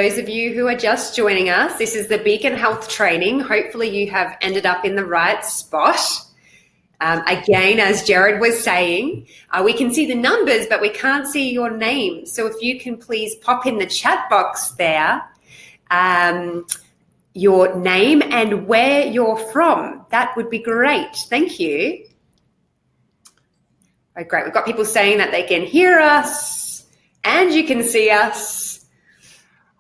Those of you who are just joining us, this is the Becon Health Training. Hopefully you have ended up in the right spot. Again, as Jared was saying, we can see the numbers, but we can't see your name. So if you can please pop in the chat box there, your name and where you're from, that would be great. Thank you. Oh, great. We've got people saying that they can hear us and you can see us.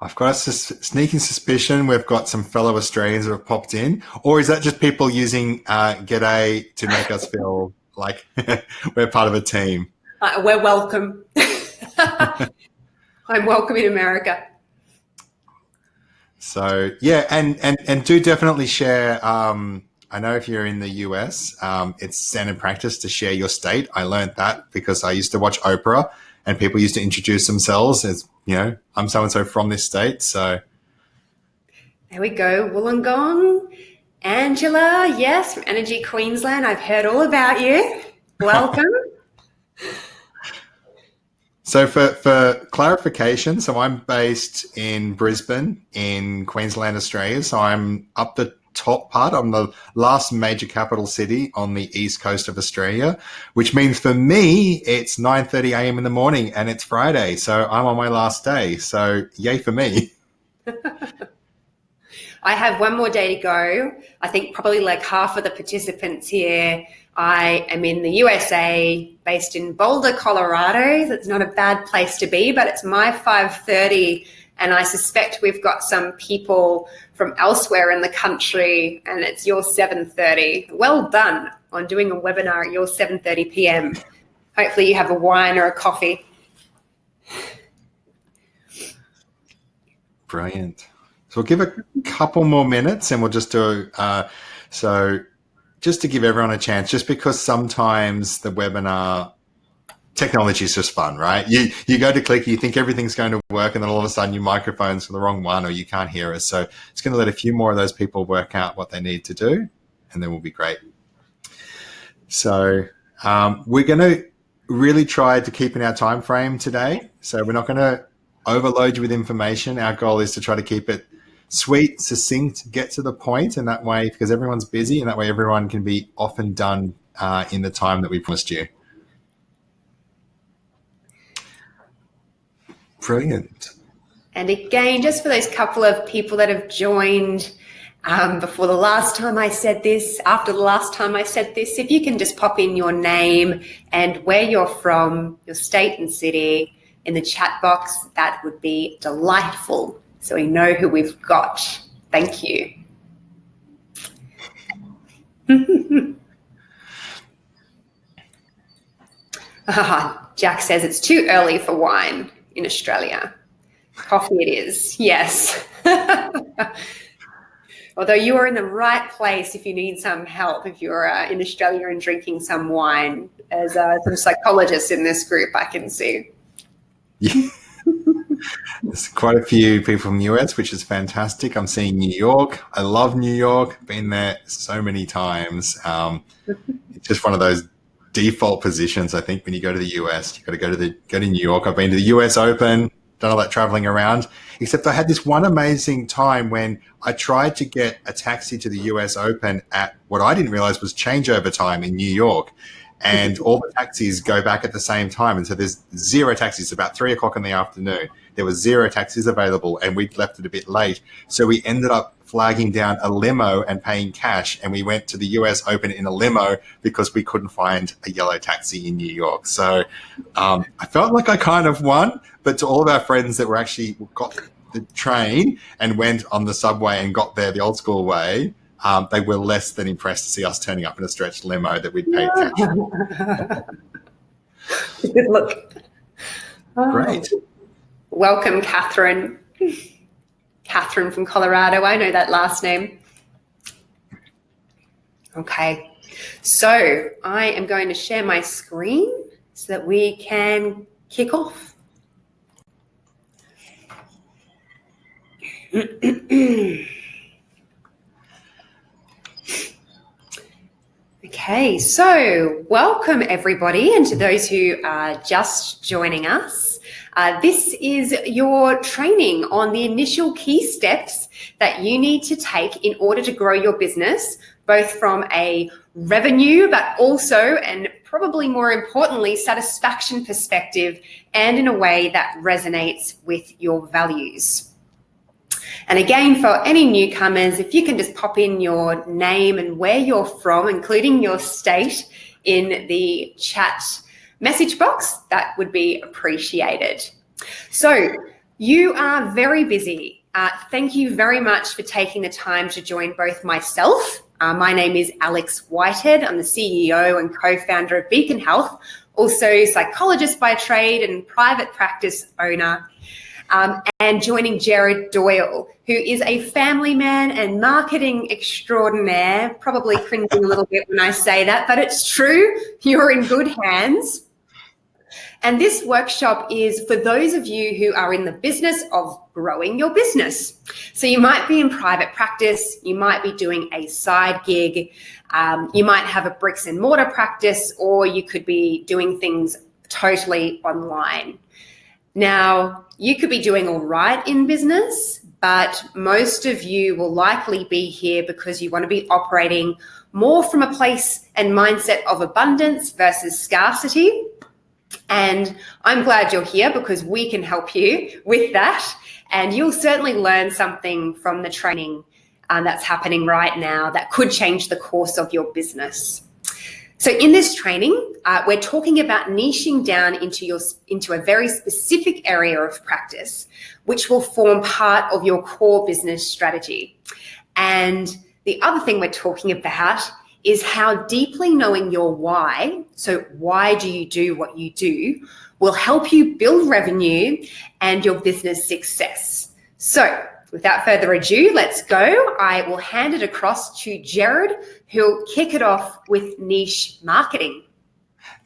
I've got a sneaking suspicion we've got some fellow Australians who have popped in, or is that just people using G'day to make us feel like we're part of a team? We're welcome. I'm welcome in America. So yeah, and do definitely share. I know if you're in the US, it's standard practice to share your state. I learned that because I used to watch Oprah and people used to introduce themselves as, you know, I'm so-and-so from this state. So there we go. Wollongong. Angela, yes, from Energy Queensland. I've heard all about you. Welcome. So for clarification, so I'm based in Brisbane in Queensland, Australia. So I'm up the top part. I'm the last major capital city on the east coast of Australia, which means for me, it's 9:30 a.m. in the morning and it's Friday. So I'm on my last day. So yay for me. I have one more day to go. I think probably like half of the participants here. I am in the USA, based in Boulder, Colorado. That's not a bad place to be, but it's my 5:30. And I suspect we've got some people from elsewhere in the country and it's your 7:30. Well done on doing a webinar at your 7:30 p.m. Hopefully you have a wine or a coffee. Brilliant. So we'll give a couple more minutes and we'll just do, so just to give everyone a chance, just because sometimes the webinar technology is just fun, right? You go to click, you think everything's going to work, and then all of a sudden your microphone's the wrong one or you can't hear us. So it's going to let a few more of those people work out what they need to do, and then we'll be great. So we're going to really try to keep in our time frame today. So we're not going to overload you with information. Our goal is to try to keep it sweet, succinct, get to the point, and that way, because everyone's busy, and that way everyone can be off and done in the time that we promised you. Brilliant. And again, just for those couple of people that have joined before the last time I said this, after the last time I said this, if you can just pop in your name and where you're from, your state and city in the chat box, that would be delightful. So we know who we've got. Thank you. Jack says it's too early for wine in Australia. Coffee it is, yes. Although you are in the right place if you need some help, if you're in Australia and drinking some wine, as some psychologists in this group I can see. Yeah. There's quite a few people from the US, which is fantastic. I'm seeing New York. I love New York. Been there so many times. It's just one of those default positions. I think when you go to the US, you've got to go to New York. I've been to the US Open, done all that traveling around, except I had this one amazing time when I tried to get a taxi to the US Open at what I didn't realize was changeover time in New York. And all the taxis go back at the same time. And so there's zero taxis. About 3 o'clock in the afternoon, there was zero taxis available and we'd left it a bit late. So we ended up flagging down a limo and paying cash. And we went to the US Open in a limo because we couldn't find a yellow taxi in New York. So I felt like I kind of won, but to all of our friends that were actually got the train and went on the subway and got there the old school way, they were less than impressed to see us turning up in a stretched limo that we'd paid cash. Good look. Oh. Great. Welcome, Catherine. Catherine from Colorado. I know that last name. Okay. So I am going to share my screen so that we can kick off. Okay, so welcome everybody, and to those who are just joining us, This is your training on the initial key steps that you need to take in order to grow your business, both from a revenue, but also, and probably more importantly, satisfaction perspective, and in a way that resonates with your values. And again, for any newcomers, if you can just pop in your name and where you're from, including your state, in the chat message box, that would be appreciated. So you are very busy. Thank you very much for taking the time to join both myself. My name is Alex Whitehead. I'm the CEO and co-founder of Becon Health, also psychologist by trade and private practice owner. And joining Jared Doyle, who is a family man and marketing extraordinaire. Probably cringing a little bit when I say that, but it's true. You're in good hands. And this workshop is for those of you who are in the business of growing your business. So you might be in private practice, you might be doing a side gig, you might have a bricks and mortar practice, or you could be doing things totally online. Now, you could be doing all right in business, but most of you will likely be here because you want to be operating more from a place and mindset of abundance versus scarcity. And I'm glad you're here because we can help you with that. And you'll certainly learn something from the training that's happening right now that could change the course of your business. So in this training, we're talking about niching down into a very specific area of practice, which will form part of your core business strategy. And the other thing we're talking about is how deeply knowing your why, so why do you do what you do, will help you build revenue and your business success. So without further ado, let's go. I will hand it across to Jared, who'll kick it off with niche marketing.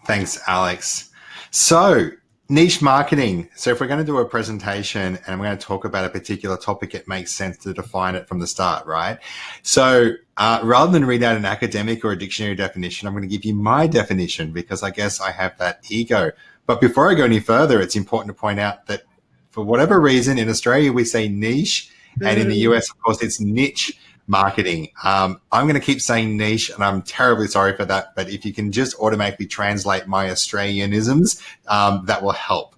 Thanks, Alex. So niche marketing. So if we're going to do a presentation and we're going to talk about a particular topic, it makes sense to define it from the start, right? So rather than read out an academic or a dictionary definition, I'm going to give you my definition because I guess I have that ego. But before I go any further, it's important to point out that for whatever reason, in Australia, we say niche, and in the US, of course, it's niche marketing. I'm going to keep saying niche, and I'm terribly sorry for that. But if you can just automatically translate my Australianisms, that will help.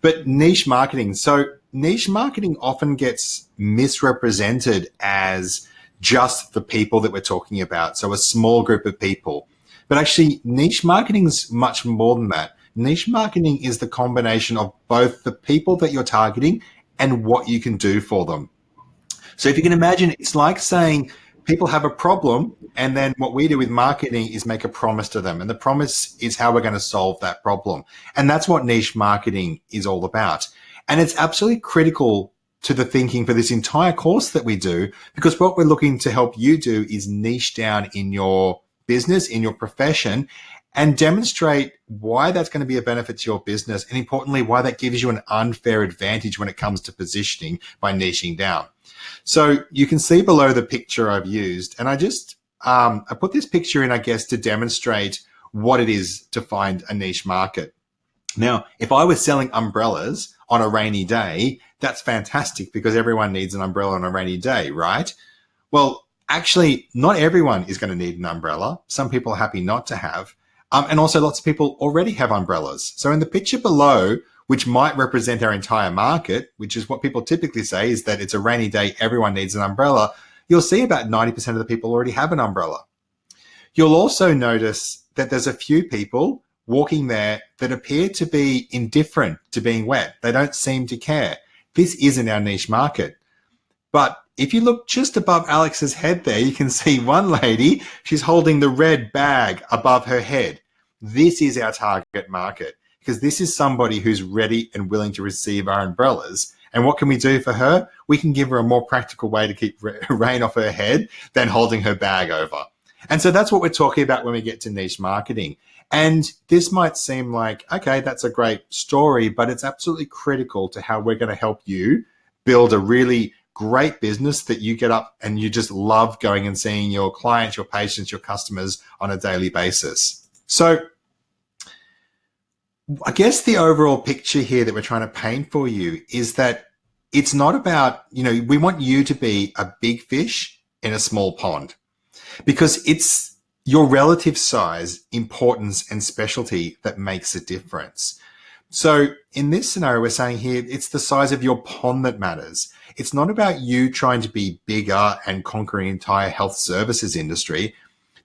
But niche marketing. So niche marketing often gets misrepresented as just the people that we're talking about. So a small group of people. But actually, niche marketing is much more than that. Niche marketing is the combination of both the people that you're targeting and what you can do for them. So if you can imagine, it's like saying people have a problem, and then what we do with marketing is make a promise to them. And the promise is how we're going to solve that problem. And that's what niche marketing is all about. And it's absolutely critical to the thinking for this entire course that we do, because what we're looking to help you do is niche down in your business, in your profession, and demonstrate why that's going to be a benefit to your business, and importantly, why that gives you an unfair advantage when it comes to positioning by niching down. So you can see below the picture I've used, and I put this picture in, I guess, to demonstrate what it is to find a niche market. Now, if I was selling umbrellas on a rainy day, that's fantastic because everyone needs an umbrella on a rainy day, right? Well, actually, not everyone is going to need an umbrella. Some people are happy not to have. And also lots of people already have umbrellas. So in the picture below, which might represent our entire market, which is what people typically say is that it's a rainy day, everyone needs an umbrella, you'll see about 90% of the people already have an umbrella. You'll also notice that there's a few people walking there that appear to be indifferent to being wet. They don't seem to care. This isn't our niche market. But if you look just above Alex's head there, you can see one lady, she's holding the red bag above her head. This is our target market because this is somebody who's ready and willing to receive our umbrellas. And what can we do for her? We can give her a more practical way to keep rain off her head than holding her bag over. And so that's what we're talking about when we get to niche marketing. And this might seem like, okay, that's a great story, but it's absolutely critical to how we're going to help you build a really great business that you get up and you just love going and seeing your clients, your patients, your customers on a daily basis. So I guess the overall picture here that we're trying to paint for you is that it's not about, we want you to be a big fish in a small pond, because it's your relative size, importance, and specialty that makes a difference. So in this scenario, we're saying here, it's the size of your pond that matters. It's not about you trying to be bigger and conquer an entire health services industry.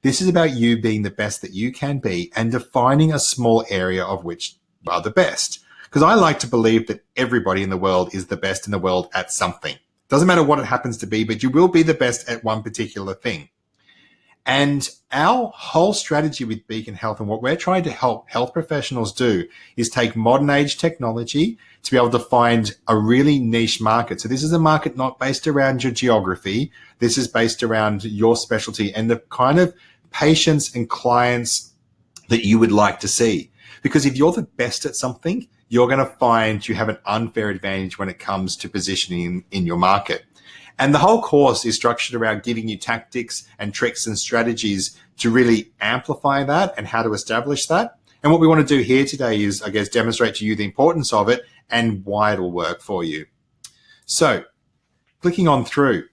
This is about you being the best that you can be and defining a small area of which you are the best. Because I like to believe that everybody in the world is the best in the world at something. Doesn't matter what it happens to be, but you will be the best at one particular thing. And our whole strategy with Becon Health, and what we're trying to help health professionals do, is take modern age technology to be able to find a really niche market. So this is a market not based around your geography. This is based around your specialty and the kind of patients and clients that you would like to see. Because if you're the best at something, you're going to find you have an unfair advantage when it comes to positioning in your market. And the whole course is structured around giving you tactics and tricks and strategies to really amplify that and how to establish that. And what we want to do here today is, I guess, demonstrate to you the importance of it and why it'll work for you. So, clicking on through.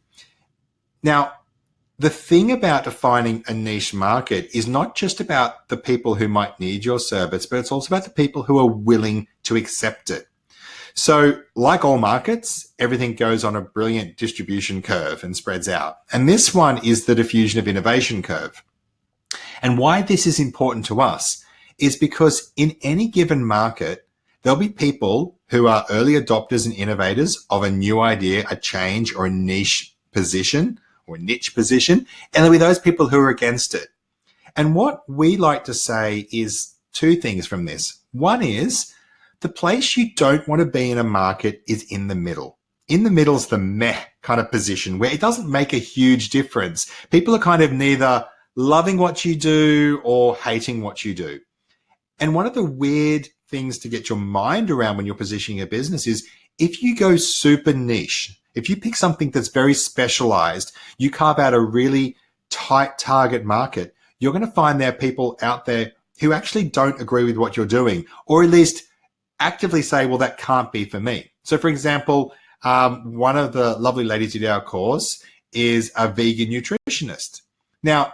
Now, the thing about defining a niche market is not just about the people who might need your service, but it's also about the people who are willing to accept it. So like all markets, everything goes on a brilliant distribution curve and spreads out. And this one is the diffusion of innovation curve. And why this is important to us is because in any given market, there'll be people who are early adopters and innovators of a new idea, a change, or a niche position or a niche position. And there'll be those people who are against it. And what we like to say is two things from this. One is, the place you don't want to be in a market is in the middle. In the middle is the meh kind of position where it doesn't make a huge difference. People are kind of neither loving what you do or hating what you do. And one of the weird things to get your mind around when you're positioning a business is if you go super niche, if you pick something that's very specialized, you carve out a really tight target market, you're going to find there are people out there who actually don't agree with what you're doing, or at least actively say, well, that can't be for me. So for example, one of the lovely ladies who did our course is a vegan nutritionist. Now,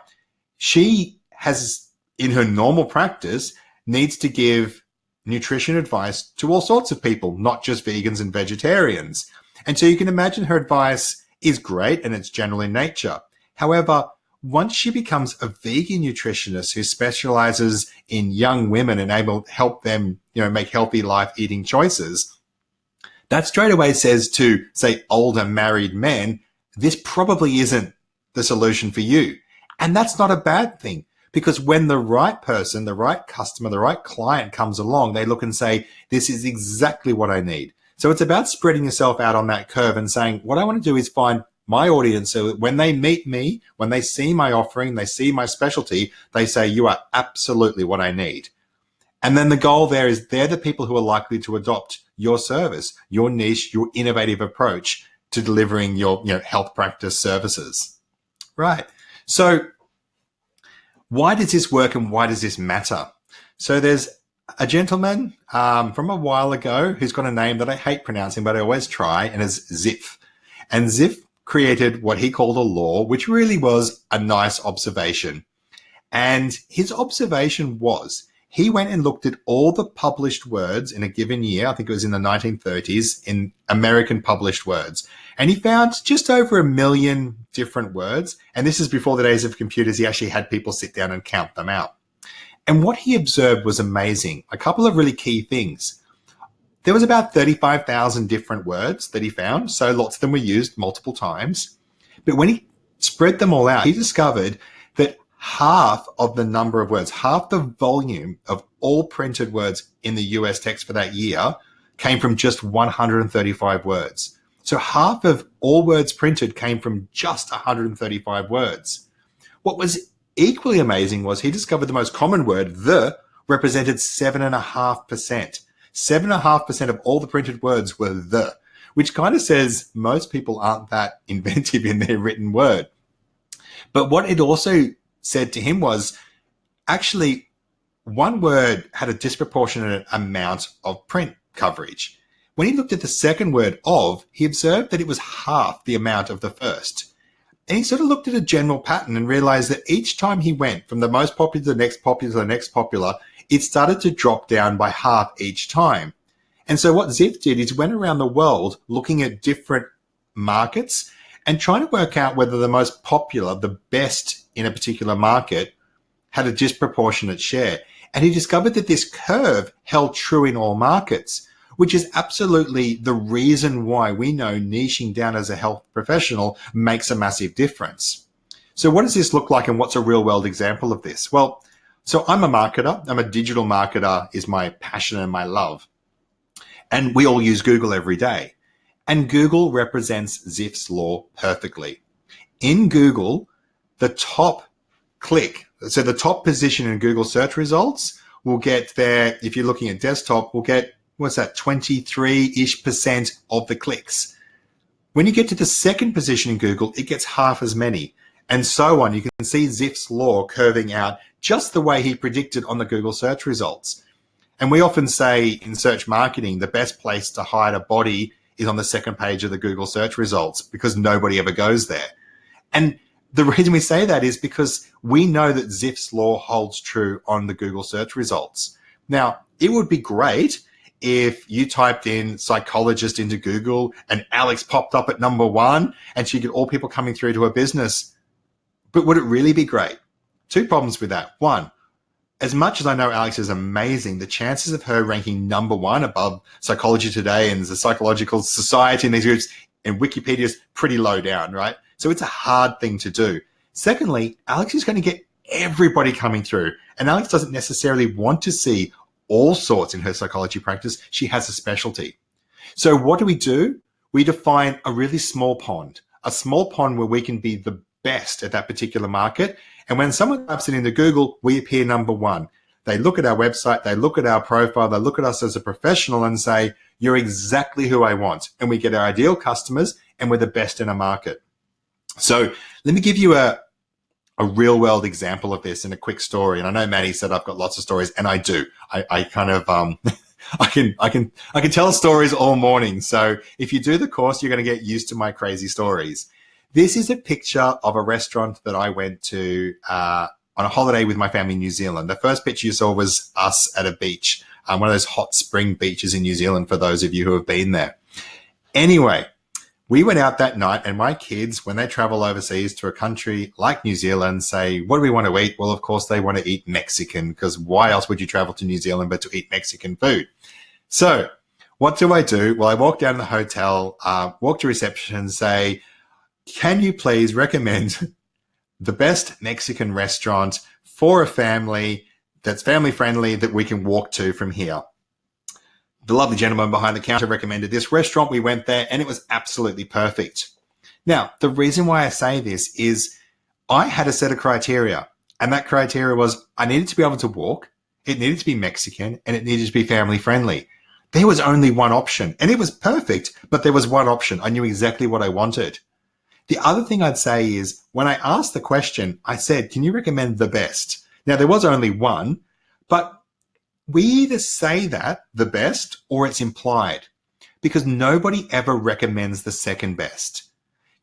she has, in her normal practice, needs to give nutrition advice to all sorts of people, not just vegans and vegetarians. And so you can imagine her advice is great and it's general in nature. However, once she becomes a vegan nutritionist who specializes in young women and able to help them, make healthy life eating choices, that straight away says to, say, older married men, this probably isn't the solution for you. And that's not a bad thing, because when the right person, the right customer, the right client comes along, they look and say, this is exactly what I need. So it's about spreading yourself out on that curve and saying, what I want to do is find my audience, so that when they meet me, when they see my offering, they see my specialty, they say, you are absolutely what I need. And then the goal there is they're the people who are likely to adopt your service, your niche, your innovative approach to delivering your health practice services. Right. So why does this work and why does this matter? So there's a gentleman from a while ago who's got a name that I hate pronouncing, but I always try, and is Ziff. And Ziff created what he called a law, which really was a nice observation. And his observation was, he went and looked at all the published words in a given year, I think it was in the 1930s, in American published words. And he found just over 1 million different words. And this is before the days of computers. He actually had people sit down and count them out. And what he observed was amazing. A couple of really key things. There was about 35,000 different words that he found, so lots of them were used multiple times. But when he spread them all out, he discovered that half of the number of words, half the volume of all printed words in the US text for that year came from just 135 words. So half of all words printed came from just 135 words. What was equally amazing was he discovered the most common word, the, represented 7.5%. 7.5% of all the printed words were the, which kind of says most people aren't that inventive in their written word. But what it also said to him was, actually, one word had a disproportionate amount of print coverage. When he looked at the second word of, he observed that it was half the amount of the first. And he sort of looked at a general pattern and realized that each time he went from the most popular to the next popular to the next popular, it started to drop down by half each time. And so what Ziff did is went around the world looking at different markets and trying to work out whether the most popular, the best in a particular market, had a disproportionate share. And he discovered that this curve held true in all markets, which is absolutely the reason why we know niching down as a health professional makes a massive difference. So what does this look like, and what's a real world example of this? Well, so I'm a marketer. I'm a digital marketer is my passion and my love. And we all use Google every day. And Google represents Ziff's law perfectly. In Google, the top click, so the top position in Google search results will get there, if you're looking at desktop, will get, 23-ish% of the clicks. When you get to the second position in Google, it gets half as many, and so on. You can see Ziff's law curving out just the way he predicted on the Google search results. And we often say in search marketing, the best place to hide a body is on the second page of the Google search results, because nobody ever goes there. And the reason we say that is because we know that Ziff's law holds true on the Google search results. Now, it would be great if you typed in psychologist into Google and Alex popped up at number one and she get all people coming through to her business. But would it really be great? Two problems with that. One, as much as I know Alex is amazing, the chances of her ranking number one above Psychology Today and the Psychological Society and these groups and Wikipedia is pretty low down, right? So it's a hard thing to do. Secondly, Alex is going to get everybody coming through, and Alex doesn't necessarily want to see all sorts in her psychology practice. She has a specialty. So what do? We define a really small pond where we can be the best at that particular market. And when someone types it into Google, we appear number one. They look at our website, they look at our profile, they look at us as a professional and say, you're exactly who I want. And we get our ideal customers, and we're the best in a market. So let me give you a real world example of this in a quick story. And I know Maddie said I've got lots of stories, and I do. I kind of I can tell stories all morning. So if you do the course, you're going to get used to my crazy stories. This is a picture of a restaurant that I went to on a holiday with my family in New Zealand. The first picture you saw was us at a beach, one of those hot spring beaches in New Zealand, for those of you who have been there. Anyway, we went out that night, and my kids, when they travel overseas to a country like New Zealand, say, what do we want to eat? Well, of course, they want to eat Mexican, because why else would you travel to New Zealand but to eat Mexican food? So what do? Well, I walk down to the hotel, walk to reception and say, can you please recommend the best Mexican restaurant for a family that's family friendly that we can walk to from here? The lovely gentleman behind the counter recommended this restaurant. We went there and it was absolutely perfect. Now, the reason why I say this is I had a set of criteria, and that criteria was I needed to be able to walk, it needed to be Mexican, and it needed to be family friendly. There was only one option, and it was perfect, but there was one option. I knew exactly what I wanted. The other thing I'd say is when I asked the question, I said, can you recommend the best? Now, there was only one, but we either say that, the best, or it's implied, because nobody ever recommends the second best.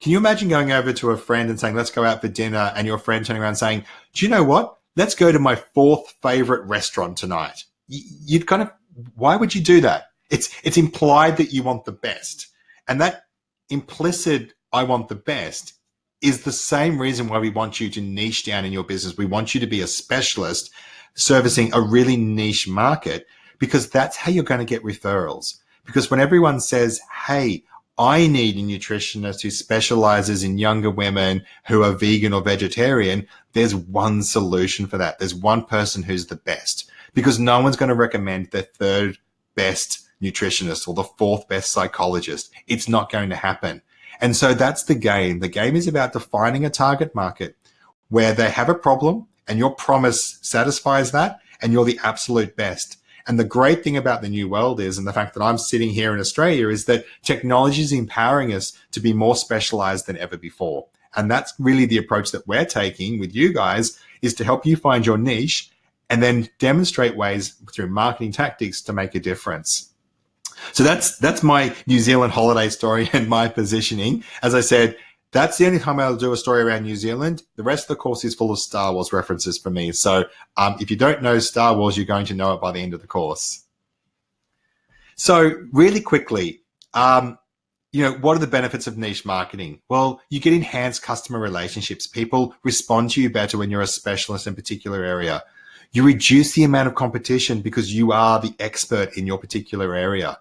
Can you imagine going over to a friend and saying, let's go out for dinner, and your friend turning around saying, do you know what? Let's go to my fourth favorite restaurant tonight. You'd kind of, why would you do that? It's implied that you want the best. And that implicit, I want the best, is the same reason why we want you to niche down in your business. We want you to be a specialist servicing a really niche market, because that's how you're going to get referrals. Because when everyone says, hey, I need a nutritionist who specializes in younger women who are vegan or vegetarian, there's one solution for that. There's one person who's the best, because no one's going to recommend the third best nutritionist or the fourth best psychologist. It's not going to happen. And so that's the game. The game is about defining a target market where they have a problem, and your promise satisfies that, and you're the absolute best. And the great thing about the new world is, and the fact that I'm sitting here in Australia, is that technology is empowering us to be more specialized than ever before. And that's really the approach that we're taking with you guys, is to help you find your niche and then demonstrate ways through marketing tactics to make a difference. So that's my New Zealand holiday story and my positioning. As I said, that's the only time I'll do a story around New Zealand. The rest of the course is full of Star Wars references for me. So if you don't know Star Wars, you're going to know it by the end of the course. So really quickly, what are the benefits of niche marketing? Well, you get enhanced customer relationships. People respond to you better when you're a specialist in a particular area. You reduce the amount of competition because you are the expert in your particular area.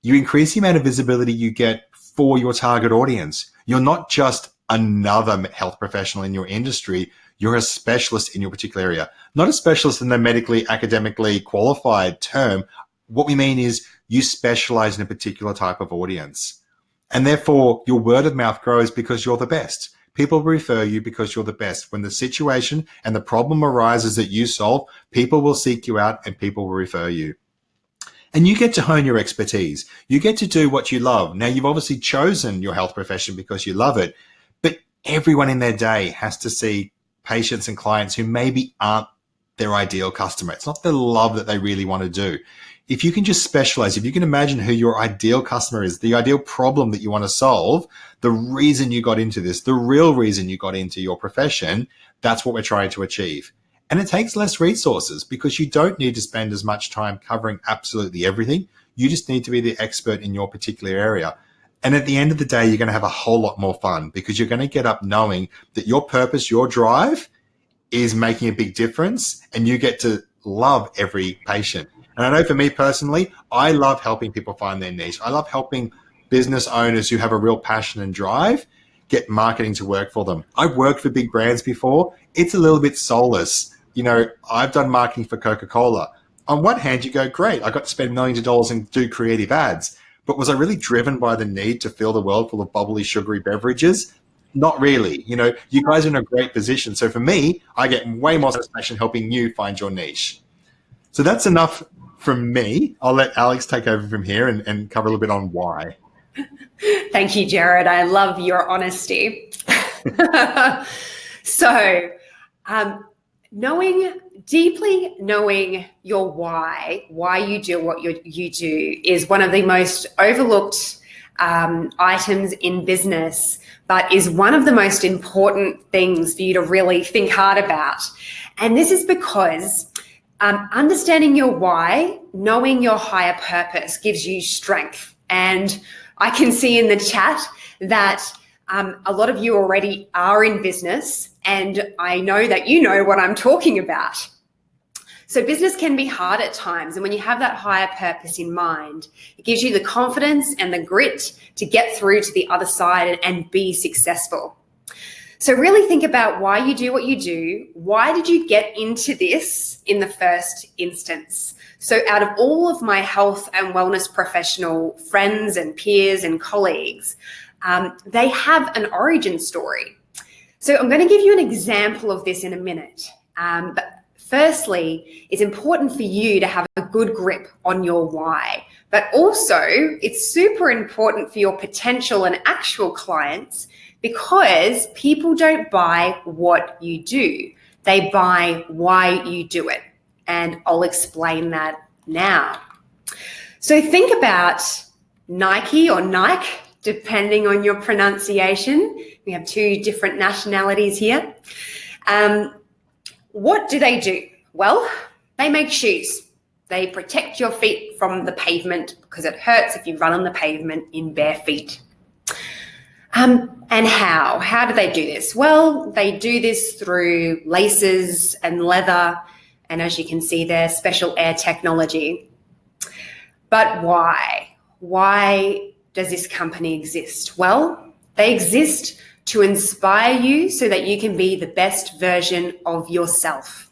You increase the amount of visibility you get for your target audience. You're not just another health professional in your industry. You're a specialist in your particular area. Not a specialist in the medically, academically qualified term. What we mean is you specialize in a particular type of audience. And therefore, your word of mouth grows because you're the best. People refer you because you're the best. When the situation and the problem arises that you solve, people will seek you out and people will refer you. And you get to hone your expertise. You get to do what you love. Now, you've obviously chosen your health profession because you love it, but everyone in their day has to see patients and clients who maybe aren't their ideal customer. It's not the love that they really want to do. If you can just specialize, if you can imagine who your ideal customer is, the ideal problem that you want to solve, the reason you got into this, the real reason you got into your profession, that's what we're trying to achieve. And it takes less resources because you don't need to spend as much time covering absolutely everything. You just need to be the expert in your particular area. And at the end of the day, you're going to have a whole lot more fun because you're going to get up knowing that your purpose, your drive is making a big difference and you get to love every patient. And I know for me personally, I love helping people find their niche. I love helping business owners who have a real passion and drive get marketing to work for them. I've worked for big brands before. It's a little bit soulless. I've done marketing for Coca-Cola. On one hand, you go, great, I got to spend millions of dollars and do creative ads. But was I really driven by the need to fill the world full of bubbly, sugary beverages? Not really. You guys are in a great position. So for me, I get way more satisfaction helping you find your niche. So that's enough from me. I'll let Alex take over from here and cover a little bit on why. Thank you, Jared. I love your honesty. So, deeply knowing your why you do what you do is one of the most overlooked items in business, but is one of the most important things for you to really think hard about. And this is because understanding your why, knowing your higher purpose gives you strength. And I can see in the chat that a lot of you already are in business, and I know that you know what I'm talking about. So business can be hard at times, and when you have that higher purpose in mind, it gives you the confidence and the grit to get through to the other side and be successful. So really think about why you do what you do. Why did you get into this in the first instance? So out of all of my health and wellness professional friends and peers and colleagues, they have an origin story. So I'm going to give you an example of this in a minute. But firstly, it's important for you to have a good grip on your why. But also, it's super important for your potential and actual clients because people don't buy what you do. They buy why you do it. And I'll explain that now. So think about Nike or Nike, depending on your pronunciation. We have two different nationalities here. What do? Well, they make shoes. They protect your feet from the pavement because it hurts if you run on the pavement in bare feet. And how? How do they do this? Well, they do this through laces and leather, and as you can see there, special air technology. But why? Why does this company exist? Well, they exist to inspire you so that you can be the best version of yourself.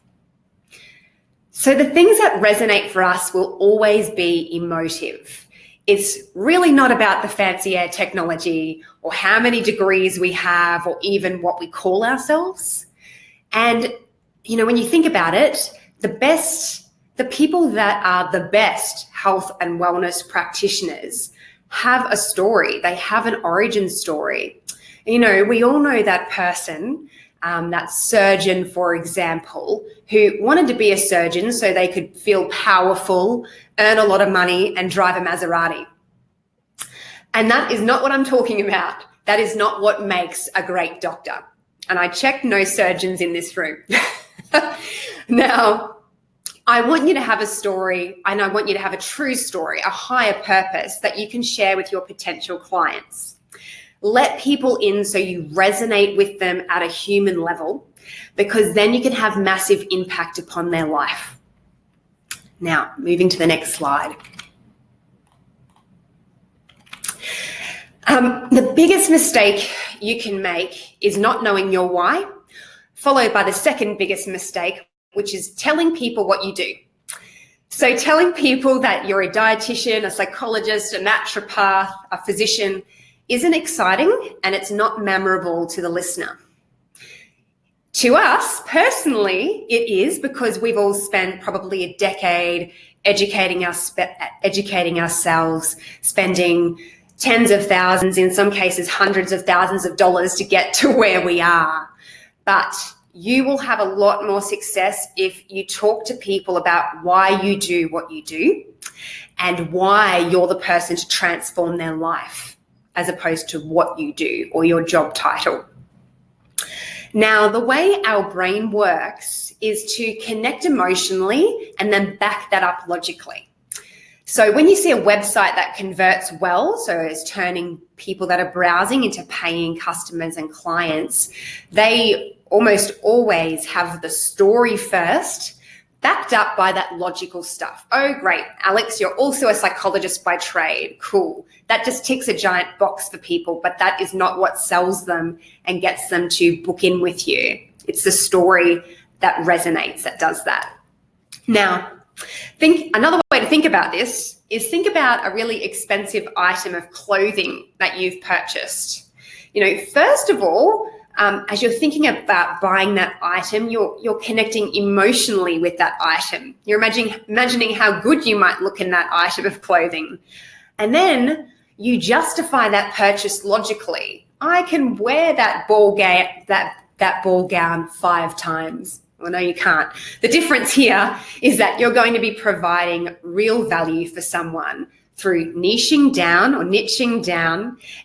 So the things that resonate for us will always be emotive. It's really not about the fancy air technology or how many degrees we have or even what we call ourselves. And, when you think about it, the people that are the best health and wellness practitioners have a story. They have an origin story. We all know that person that surgeon, for example, who wanted to be a surgeon so they could feel powerful, earn a lot of money, and drive a Maserati. And that is not what I'm talking about. That is not what makes a great doctor. And I checked no surgeons in this room. Now, I want you to have a story, and I want you to have a true story, a higher purpose that you can share with your potential clients. Let people in so you resonate with them at a human level, because then you can have massive impact upon their life. Now, moving to the next slide. The biggest mistake you can make is not knowing your why, followed by the second biggest mistake, which is telling people what you do. So telling people that you're a dietitian, a psychologist, a naturopath, a physician isn't exciting, and it's not memorable to the listener. To us, personally, it is, because we've all spent probably a decade educating ourselves, spending tens of thousands, in some cases hundreds of thousands of dollars to get to where we are. But you will have a lot more success if you talk to people about why you do what you do and why you're the person to transform their life, as opposed to what you do or your job title. Now, the way our brain works is to connect emotionally and then back that up logically. So when you see a website that converts well, so it's turning people that are browsing into paying customers and clients, they almost always have the story first, backed up by that logical stuff. Oh, great, Alex, you're also a psychologist by trade. Cool. That just ticks a giant box for people, but that is not what sells them and gets them to book in with you. It's the story that resonates that does that. Now, another way to think about this is think about a really expensive item of clothing that you've purchased. First of all, as you're thinking about buying that item, you're connecting emotionally with that item. You're imagining how good you might look in that item of clothing. And then you justify that purchase logically. I can wear that ball gown 5 times. Well, no, you can't. The difference here is that you're going to be providing real value for someone through niching down,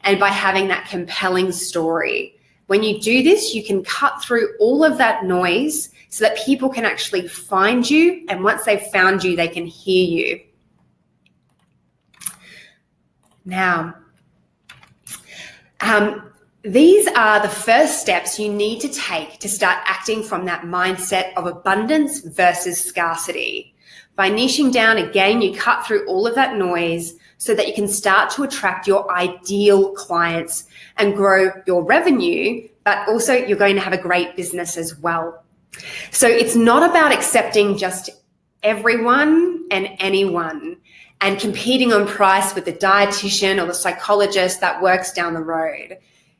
and by having that compelling story. When you do this, you can cut through all of that noise so that people can actually find you. And once they've found you, they can hear you. Now, these are the first steps you need to take to start acting from that mindset of abundance versus scarcity. By niching down, again, you cut through all of that noise so that you can start to attract your ideal clients and grow your revenue, but also you're going to have a great business as well. So it's not about accepting just everyone and anyone and competing on price with the dietitian or the psychologist that works down the road.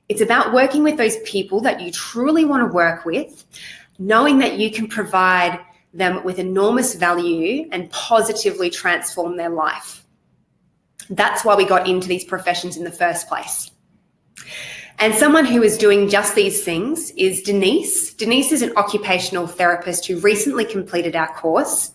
It's about working with those people that you truly want to work with, knowing that you can provide them with enormous value and positively transform their life. That's why we got into these professions in the first place. And someone who is doing just these things is Denise. Denise is an occupational therapist who recently completed our course,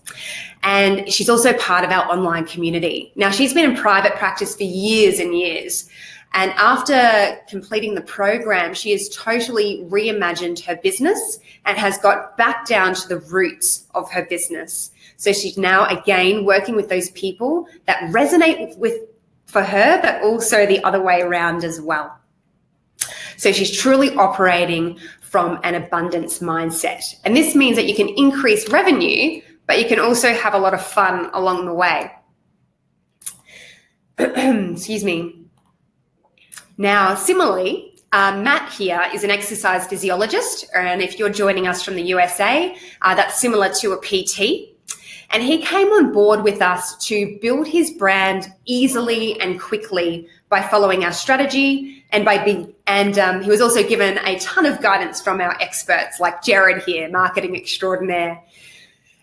and she's also part of our online community. Now, she's been in private practice for years and years. And after completing the program, she has totally reimagined her business and has got back down to the roots of her business. So she's now, again, working with those people that resonate for her, but also the other way around as well. So she's truly operating from an abundance mindset. And this means that you can increase revenue, but you can also have a lot of fun along the way. Excuse me. Now, similarly, Matt here is an exercise physiologist, and if you're joining us from the USA, that's similar to a PT. And he came on board with us to build his brand easily and quickly by following our strategy, and he was also given a ton of guidance from our experts like Jared here, marketing extraordinaire.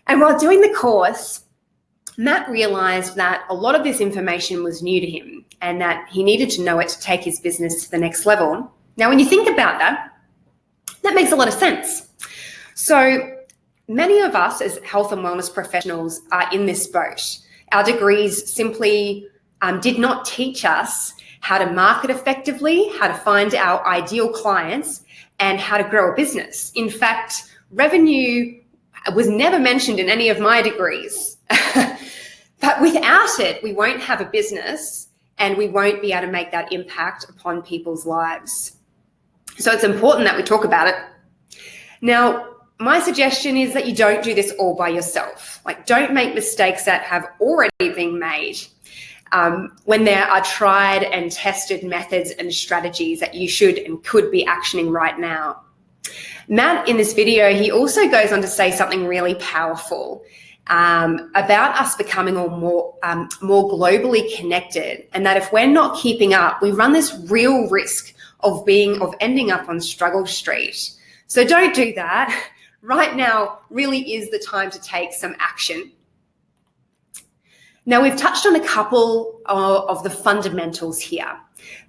And while doing the course, Matt realized that a lot of this information was new to him and that he needed to know it to take his business to the next level. Now, when you think about that, That makes a lot of sense. So many of us as health and wellness professionals are in this boat. Our degrees simply did not teach us how to market effectively, how to find our ideal clients, and how to grow a business. In fact, revenue was never mentioned in any of my degrees. But without it, we won't have a business and we won't be able to make that impact upon people's lives. So it's important that we talk about it. Now, my suggestion is that you don't do this all by yourself. Like, don't make mistakes that have already been made when there are tried and tested methods and strategies that you should and could be actioning right now. Matt, in this video, he also goes on to say something really powerful about us becoming more globally connected, and that if we're not keeping up, we run this real risk of ending up on struggle street. So don't do that. Right now really is the time to take some action. Now, we've touched on a couple of the fundamentals here,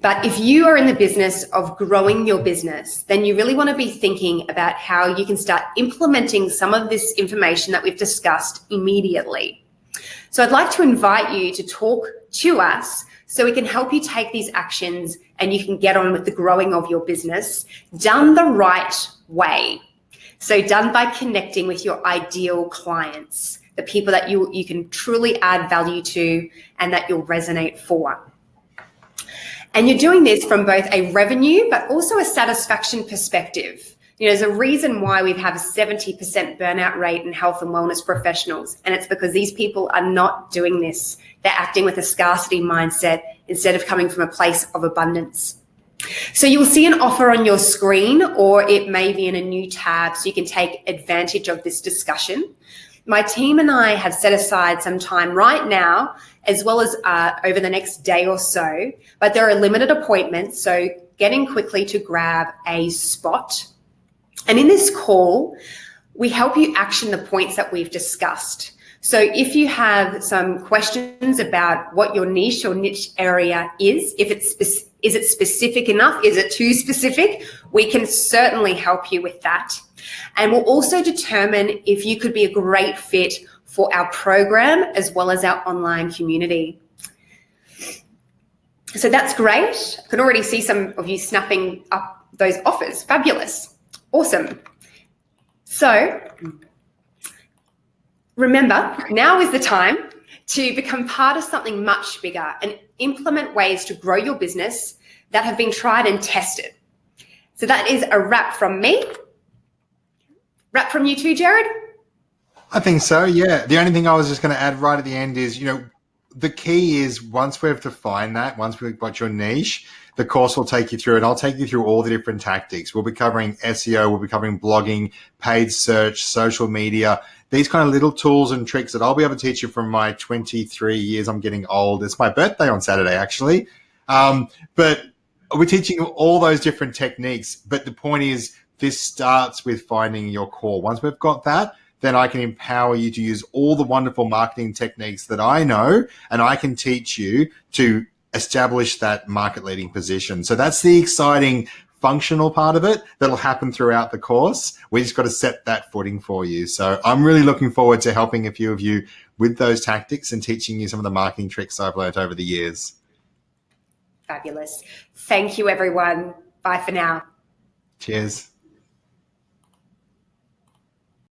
but if you are in the business of growing your business, then you really want to be thinking about how you can start implementing some of this information that we've discussed immediately. So I'd like to invite you to talk to us so we can help you take these actions and you can get on with the growing of your business done the right way. So done by connecting with your ideal clients, the people that you can truly add value to and that you'll resonate for. And you're doing this from both a revenue but also a satisfaction perspective. There's a reason why we have a 70% burnout rate in health and wellness professionals, and it's because these people are not doing this. They're acting with a scarcity mindset instead of coming from a place of abundance. So you'll see an offer on your screen, or it may be in a new tab so you can take advantage of this discussion. My team and I have set aside some time right now, as well as over the next day or so, but there are limited appointments, so get in quickly to grab a spot. And in this call, we help you action the points that we've discussed. So if you have some questions about what your niche or niche area is, is it specific enough? Is it too specific? We can certainly help you with that. And we'll also determine if you could be a great fit for our program as well as our online community. So that's great. I can already see some of you snapping up those offers. Fabulous. Awesome. So remember, now is the time to become part of something much bigger and implement ways to grow your business that have been tried and tested. So that is a wrap from me. Wrap from you too, Jared? I think so, yeah. The only thing I was just going to add right at the end is, the key is once we've defined that, once we've got your niche, the course will take you through, and I'll take you through all the different tactics. We'll be covering SEO, we'll be covering blogging, paid search, social media, these kind of little tools and tricks that I'll be able to teach you from my 23 years. I'm getting old. It's my birthday on Saturday, actually. But we're teaching you all those different techniques. But the point is, this starts with finding your core. Once we've got that, then I can empower you to use all the wonderful marketing techniques that I know, and I can teach you to establish that market leading position. So that's the exciting functional part of it that'll happen throughout the course. We just got to set that footing for you. So I'm really looking forward to helping a few of you with those tactics and teaching you some of the marketing tricks I've learned over the years. Fabulous. Thank you, everyone. Bye for now. Cheers.